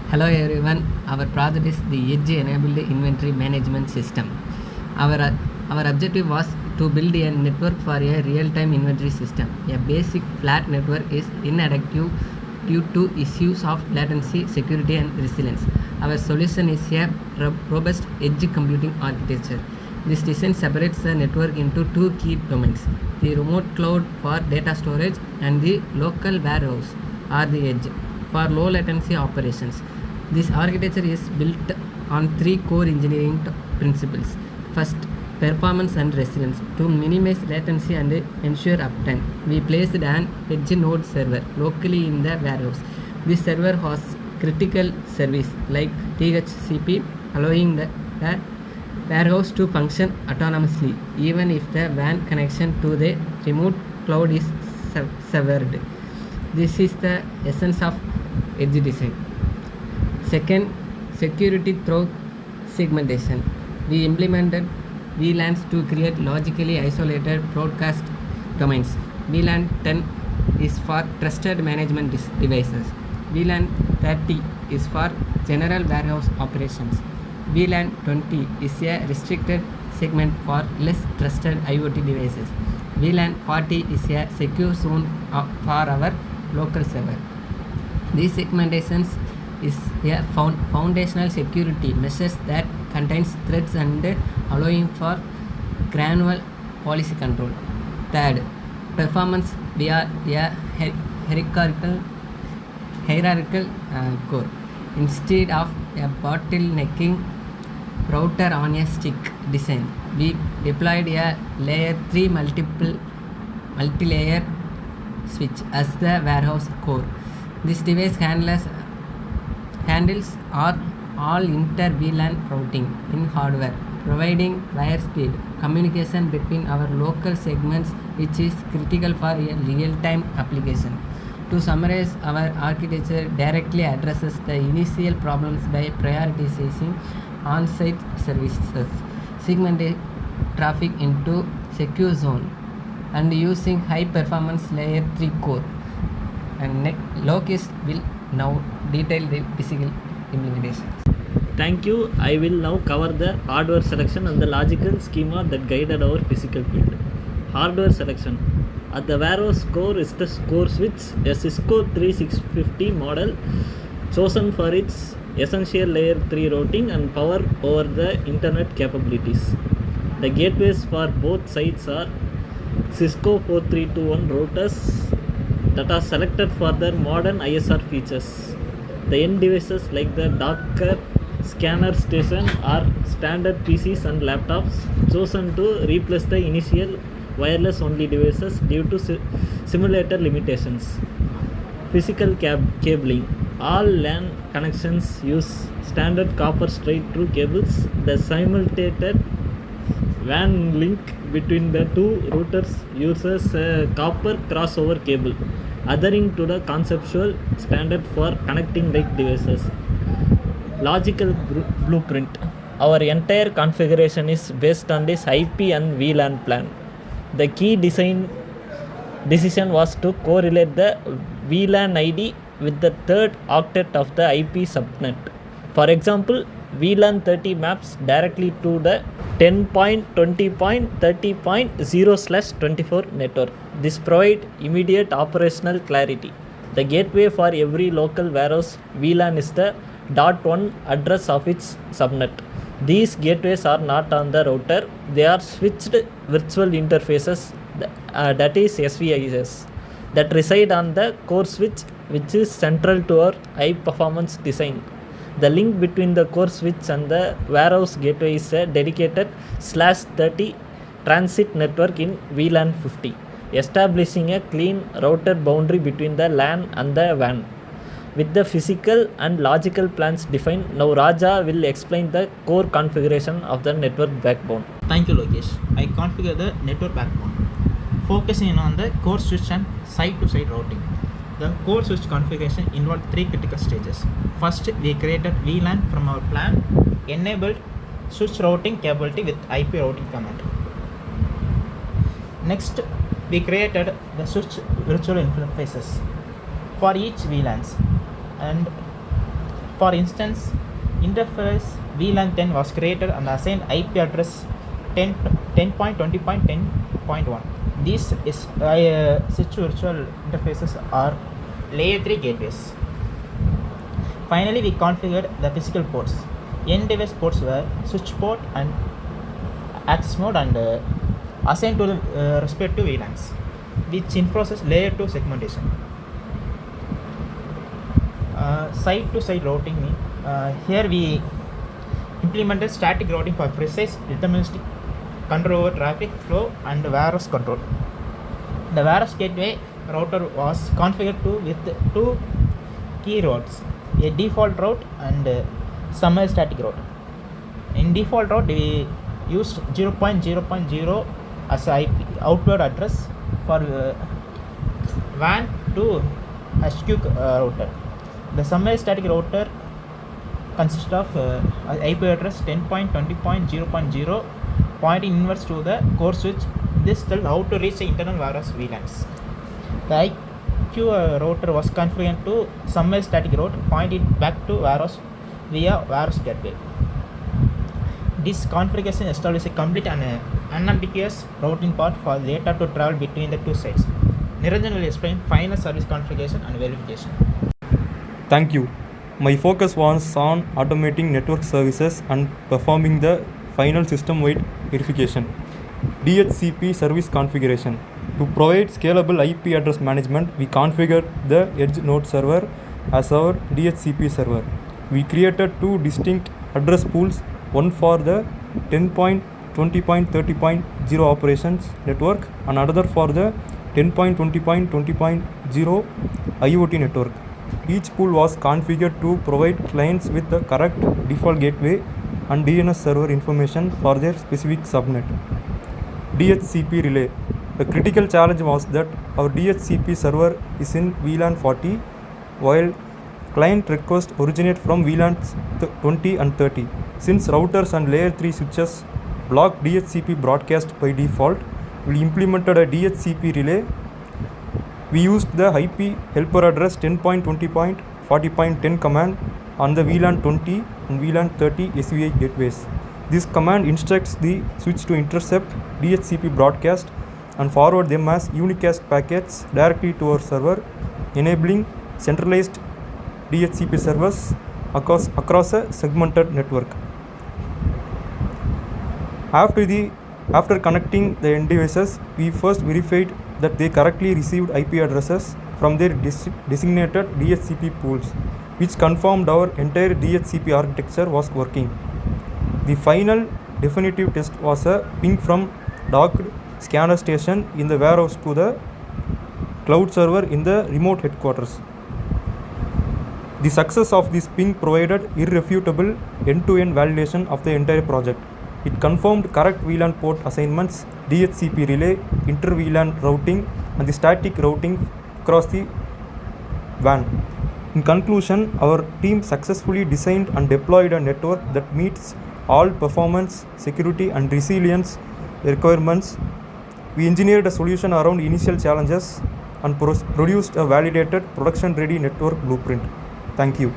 Hello everyone, our project is the Edge Enabled Inventory Management System. Our, our objective was to build a network for a real-time inventory system. A basic flat network is inadequate due to issues of latency, security and resilience. Our solution is a robust edge computing architecture. This design separates the network into two key domains, the remote cloud for data storage and the local warehouse or the edge for low latency operations. This architecture is built on three core engineering principles. First, performance and resilience. To minimize latency and ensure uptime, we placed an edge node server locally in the warehouse. This server has critical service like DHCP, allowing the warehouse to function autonomously even if the WAN connection to the remote cloud is severed. This is the essence of edge design. Second, security through segmentation. We implemented VLANs to create logically isolated broadcast domains. VLAN 10 is for trusted management devices. VLAN 30 is for general warehouse operations. VLAN 20 is a restricted segment for less trusted IoT devices. VLAN 40 is a secure zone for our local server. These segmentations is a foundational security measures that contains threats and allowing for granular policy control. Third, performance via a hierarchical core. Instead of a bottlenecking router on a stick design, we deployed a layer 3 multi-layer switch as the warehouse core. This device handles all inter-VLAN routing in hardware, providing wire speed communication between our local segments, which is critical for a real-time application. To summarize, our architecture directly addresses the initial problems by prioritizing on-site services, segmenting traffic into secure zone, and using high-performance layer 3 core. And Lokesh will now detail the physical implementation. Thank you. I will now cover the hardware selection and the logical schema that guided our physical build. Hardware selection. At the warehouse core is the core switch, a Cisco 3650 model chosen for its essential layer 3 routing and power over the internet capabilities. The gateways for both sides are Cisco 4321 routers that are selected for their modern ISR features. The end devices like the Docker scanner station are standard PCs and laptops chosen to replace the initial wireless only devices due to simulator limitations. Physical cabling. All LAN connections use standard copper straight through cables. The simultaneous WAN link between the two routers uses a copper crossover cable, adhering to the conceptual standard for connecting like devices. Logical blueprint. Our entire configuration is based on this IP and VLAN plan. The key decision was to correlate the VLAN ID with the third octet of the IP subnet. For example, VLAN 30 maps directly to the 10.20.30.0/24 network. This provides immediate operational clarity. The gateway for every local warehouse VLAN is the .1 address of its subnet. These gateways are not on the router, they are switched virtual interfaces, that is SVIs, that reside on the core switch, which is central to our high performance design. The link between the core switch and the warehouse gateway is a dedicated /30 transit network in VLAN 50, establishing a clean router boundary between the LAN and the WAN. With the physical and logical plans defined, now Raja will explain the core configuration of the network backbone. Thank you, Lokesh. I configure the network backbone, focusing on the core switch and side-to-side routing. The core switch configuration involved three critical stages. First, we created VLAN from our plan, enabled switch routing capability with IP routing command. Next, we created the switch virtual interfaces for each VLANs and For instance, interface VLAN 10 was created and assigned IP address 10.20.10.1. These such virtual interfaces are layer 3 gateways. Finally, we configured the physical ports. End device ports were switch port and access mode and assigned to the respective VLANs, which enforces layer 2 segmentation. Side to side routing, here we implemented static routing for precise deterministic control over traffic flow and warehouse control. The warehouse gateway router was configured with two key routes, a default route and summary static route. In default route, we used 0.0.0 as IP outward address for WAN to HQ router. The summary static router consists of IP address 10.20.0.0 pointing inwards to the core switch. This tells how to reach the internal warehouse VLANs. The IQ router was configured to summary static route pointing back to warehouse via warehouse gateway. This configuration establishes a complete and unambiguous routing path for data to travel between the two sites. Niranjan will explain final service configuration and verification. Thank you. My focus was on automating network services and performing the final system-wide verification. DHCP service configuration. To provide scalable IP address management, we configured the Edge node server as our DHCP server. We created two distinct address pools, one for the 10.20.30.0 operations network and another for the 10.20.20.0 IoT network. Each pool was configured to provide clients with the correct default gateway and DNS server information for their specific subnet. DHCP relay. The critical challenge was that our DHCP server is in VLAN 40 while client requests originate from VLANs 20 and 30. Since routers and layer 3 switches block DHCP broadcast by default, we implemented a DHCP relay. We used the IP helper address 10.20.40.10 command on the VLAN 20 and VLAN 30 SVI gateways. This command instructs the switch to intercept DHCP broadcast and forward them as unicast packets directly to our server, enabling centralized DHCP servers across a segmented network. After connecting the end devices, we first verified that they correctly received IP addresses from their designated DHCP pools, which confirmed our entire DHCP architecture was working. The final definitive test was a ping from docked scanner station in the warehouse to the cloud server in the remote headquarters. The success of this ping provided irrefutable end-to-end validation of the entire project. It confirmed correct VLAN port assignments, DHCP relay, inter-VLAN routing, and the static routing across the WAN. In conclusion, our team successfully designed and deployed a network that meets all performance, security, and resilience requirements. We engineered a solution around initial challenges and produced a validated production-ready network blueprint. Thank you.